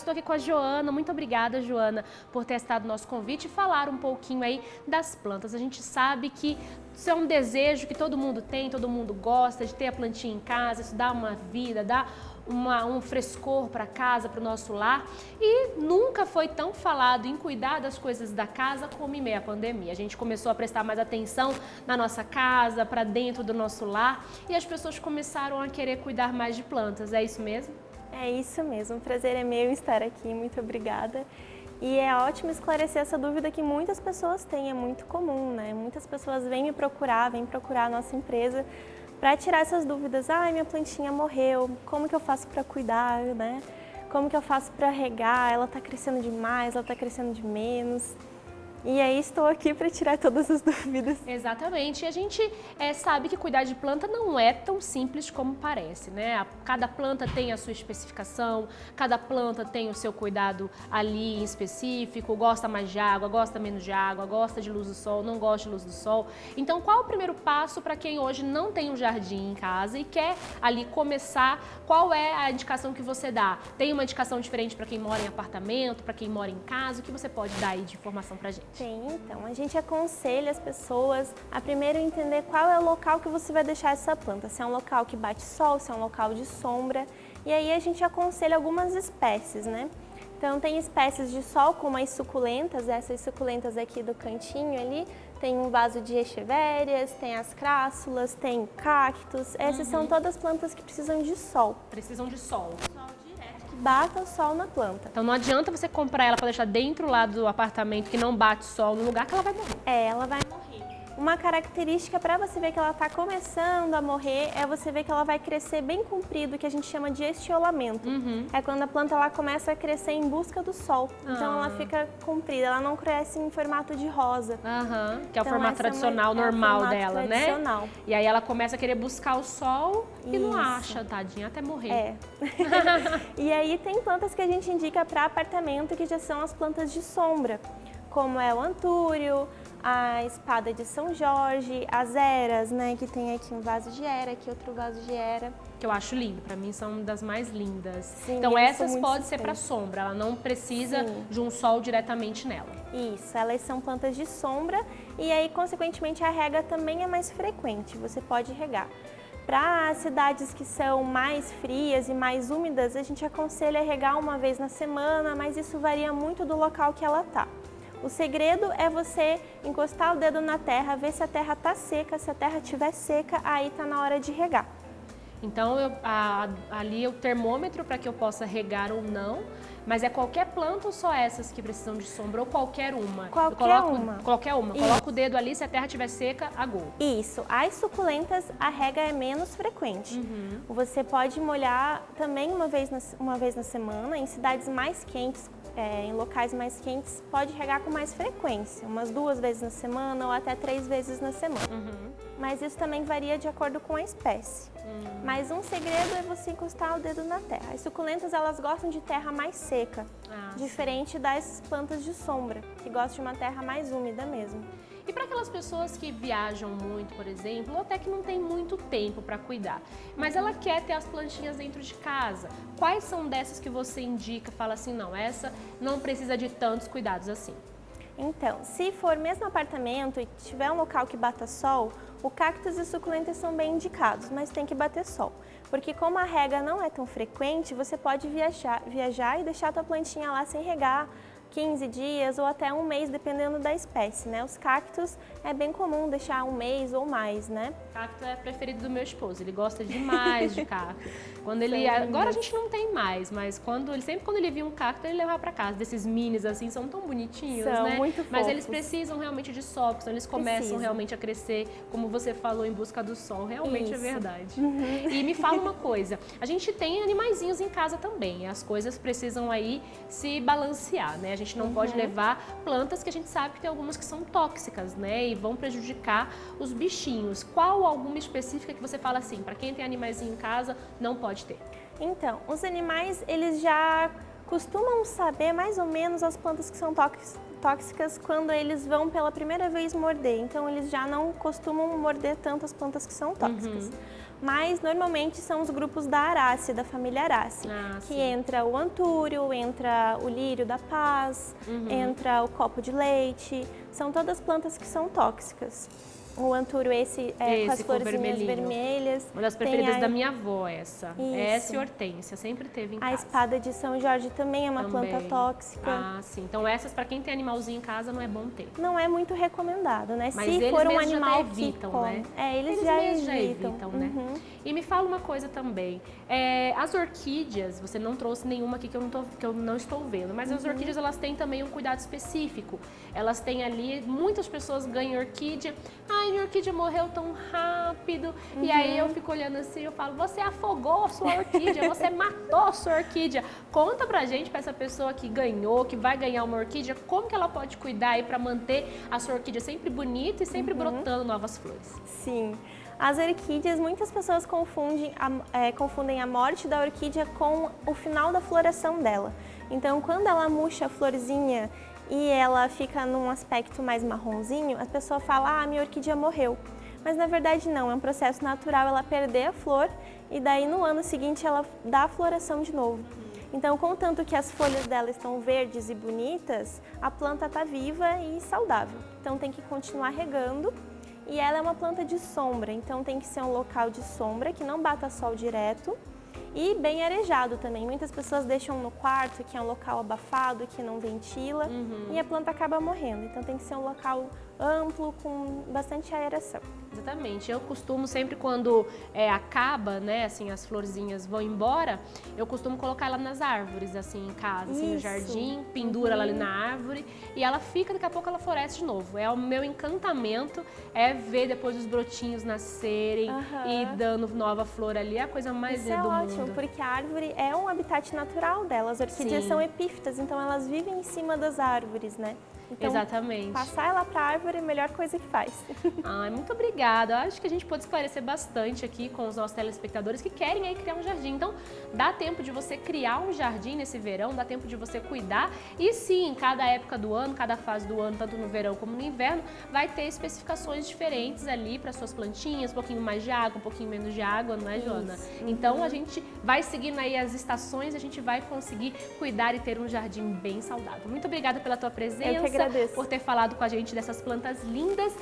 estou aqui com a Joana. Muito obrigada, Joana, por ter aceitado o nosso convite e falar um pouquinho aí das plantas. A gente sabe que isso é um desejo que todo mundo tem, todo mundo gosta de ter a plantinha em casa, isso dá uma vida, dá um frescor para casa, para o nosso lar, e nunca foi tão falado em cuidar das coisas da casa como em meio à pandemia. A gente começou a prestar mais atenção na nossa casa, para dentro do nosso lar, e as pessoas começaram a querer cuidar mais de plantas. É isso mesmo? É isso mesmo, o prazer é meu estar aqui, muito obrigada. E é ótimo esclarecer essa dúvida que muitas pessoas têm, é muito comum, né? Muitas pessoas vêm procurar a nossa empresa para tirar essas dúvidas. Ai, minha plantinha morreu, como que eu faço para cuidar, né? Como que eu faço para regar? Ela está crescendo demais, ela está crescendo de menos? E aí estou aqui para tirar todas as dúvidas. Exatamente. E a gente sabe que cuidar de planta não é tão simples como parece, né? Cada planta tem a sua especificação, cada planta tem o seu cuidado ali em específico, gosta mais de água, gosta menos de água, gosta de luz do sol, não gosta de luz do sol. Então, qual é o primeiro passo para quem hoje não tem um jardim em casa e quer ali começar? Qual é a indicação que você dá? Tem uma indicação diferente para quem mora em apartamento, para quem mora em casa? O que você pode dar aí de informação para a gente? Sim, então a gente aconselha as pessoas a primeiro entender qual é o local que você vai deixar essa planta, se é um local que bate sol, se é um local de sombra, e aí a gente aconselha algumas espécies, né? Então tem espécies de sol como as suculentas, essas suculentas aqui do cantinho ali, tem um vaso de echevérias, tem as crássulas, tem cactos, essas são todas plantas que precisam de sol. Precisam de sol. Bata o sol na planta. Então não adianta você comprar ela para deixar dentro lá do apartamento que não bate sol no lugar que ela vai morrer. Ela vai morrer. Uma característica para você ver que ela está começando a morrer é você ver que ela vai crescer bem comprido, que a gente chama de estiolamento. É quando a planta ela começa a crescer em busca do sol. Então ela fica comprida, ela não cresce em formato de rosa. Que é o formato tradicional, normal dela, tradicional. né? E aí ela começa a querer buscar o sol e não acha, tadinha, até morrer. É. E aí tem plantas que a gente indica para apartamento que já são as plantas de sombra, como é o antúrio, a espada de São Jorge, as eras, né, que tem aqui um vaso de era, aqui outro vaso de era. Que eu acho lindo, para mim são das mais lindas. Sim, então essas podem ser para sombra, ela não precisa de um sol diretamente nela. Isso, elas são plantas de sombra e aí consequentemente a rega também é mais frequente, você pode regar. Para cidades que são mais frias e mais úmidas, a gente aconselha regar uma vez na semana, mas isso varia muito do local que ela está. O segredo é você encostar o dedo na terra, ver se a terra está seca. Se a terra estiver seca, aí está na hora de regar. Então, ali é o termômetro para que eu possa regar ou não, mas é qualquer planta ou só essas que precisam de sombra ou qualquer uma? Qualquer uma. Coloco o dedo ali, se a terra estiver seca, a gol. Isso. As suculentas, a rega é menos frequente. Você pode molhar também uma vez na semana, em cidades mais quentes, em locais mais quentes, pode regar com mais frequência, umas 2 vezes na semana ou até 3 vezes na semana. Mas isso também varia de acordo com a espécie. Mas um segredo é você encostar o dedo na terra. As suculentas, elas gostam de terra mais seca, diferente das plantas de sombra, que gostam de uma terra mais úmida mesmo. E para aquelas pessoas que viajam muito, por exemplo, ou até que não tem muito tempo para cuidar, mas ela quer ter as plantinhas dentro de casa, quais são dessas que você indica, fala assim, não, essa não precisa de tantos cuidados assim? Então, se for mesmo apartamento e tiver um local que bata sol, o cactus e suculentas são bem indicados, mas tem que bater sol. Porque como a rega não é tão frequente, você pode viajar e deixar a tua plantinha lá sem regar 15 dias ou até um mês, dependendo da espécie, né? Os cactos é bem comum deixar um mês ou mais, né? Cacto é preferido do meu esposo, ele gosta demais de cacto. Agora a gente não tem mais, mas sempre quando ele via um cacto, ele levava para casa. Desses minis assim, são tão bonitinhos, são, né? Muito mas fofos. eles precisam realmente de sol, então eles começam realmente a crescer, como você falou, em busca do sol. Realmente é verdade. E me fala uma coisa, a gente tem animaizinhos em casa também, as coisas precisam aí se balancear, né? A gente não pode levar plantas que a gente sabe que tem algumas que são tóxicas, né? E vão prejudicar os bichinhos. Qual alguma específica que você fala assim, para quem tem animaizinho em casa, não pode ter? Então, os animais, eles já costumam saber mais ou menos as plantas que são tóxicas quando eles vão pela primeira vez morder, então eles já não costumam morder tanto as plantas que são tóxicas. Mas normalmente são os grupos da Arácea, da família Arácea, que entra o antúrio, entra o lírio da paz, entra o copo de leite, são todas plantas que são tóxicas. O antúrio com as florzinhas vermelhas. Uma das preferidas da minha avó, essa. Isso. Essa e hortênsia, sempre teve em casa. A espada de São Jorge também é uma planta tóxica. Ah, sim. Então essas, para quem tem animalzinho em casa, não é bom ter. Não é muito recomendado, né? Mas se for um animal já evitam, né? Eles já evitam, né? E me fala uma coisa também. As orquídeas, você não trouxe nenhuma aqui que eu não estou vendo, mas as orquídeas, elas têm também um cuidado específico. Elas têm ali, muitas pessoas ganham orquídea. Ai, minha orquídea morreu tão rápido. E aí eu fico olhando assim, eu falo, você afogou a sua orquídea, você matou a sua orquídea. Conta pra gente, pra essa pessoa que ganhou, que vai ganhar uma orquídea, como que ela pode cuidar aí pra manter a sua orquídea sempre bonita e sempre brotando novas flores. Sim. As orquídeas, muitas pessoas confundem a morte da orquídea com o final da floração dela. Então, quando ela murcha a florzinha e ela fica num aspecto mais marronzinho, a pessoa fala, minha orquídea morreu. Mas na verdade não, é um processo natural ela perder a flor e daí no ano seguinte ela dá a floração de novo. Então, contanto que as folhas dela estão verdes e bonitas, a planta está viva e saudável. Então tem que continuar regando. E ela é uma planta de sombra, então tem que ser um local de sombra, que não bata sol direto e bem arejado também. Muitas pessoas deixam no quarto, que é um local abafado, que não ventila, e a planta acaba morrendo. Então tem que ser um local amplo, com bastante aeração. Exatamente. Eu costumo sempre quando acaba, né, assim, as florzinhas vão embora, eu costumo colocar ela nas árvores, assim, em casa, assim, no jardim, pendura ela ali na árvore e ela fica, daqui a pouco ela floresce de novo. É o meu encantamento, ver depois os brotinhos nascerem e dando nova flor ali, é a coisa mais linda do mundo. Isso é ótimo, porque a árvore é um habitat natural dela. As orquídeas são epífitas, então elas vivem em cima das árvores, né? Então, exatamente. Passar ela para a árvore é a melhor coisa que faz. Muito obrigada. Eu acho que a gente pode esclarecer bastante aqui com os nossos telespectadores que querem aí criar um jardim. Então, dá tempo de você criar um jardim nesse verão, dá tempo de você cuidar. E sim, cada época do ano, cada fase do ano, tanto no verão como no inverno, vai ter especificações diferentes ali para suas plantinhas, um pouquinho mais de água, um pouquinho menos de água, não é, Joana? Então, a gente vai seguindo aí as estações, a gente vai conseguir cuidar e ter um jardim bem saudável. Muito obrigada pela tua presença. Eu que agradeço. Por ter falado com a gente dessas plantas lindas.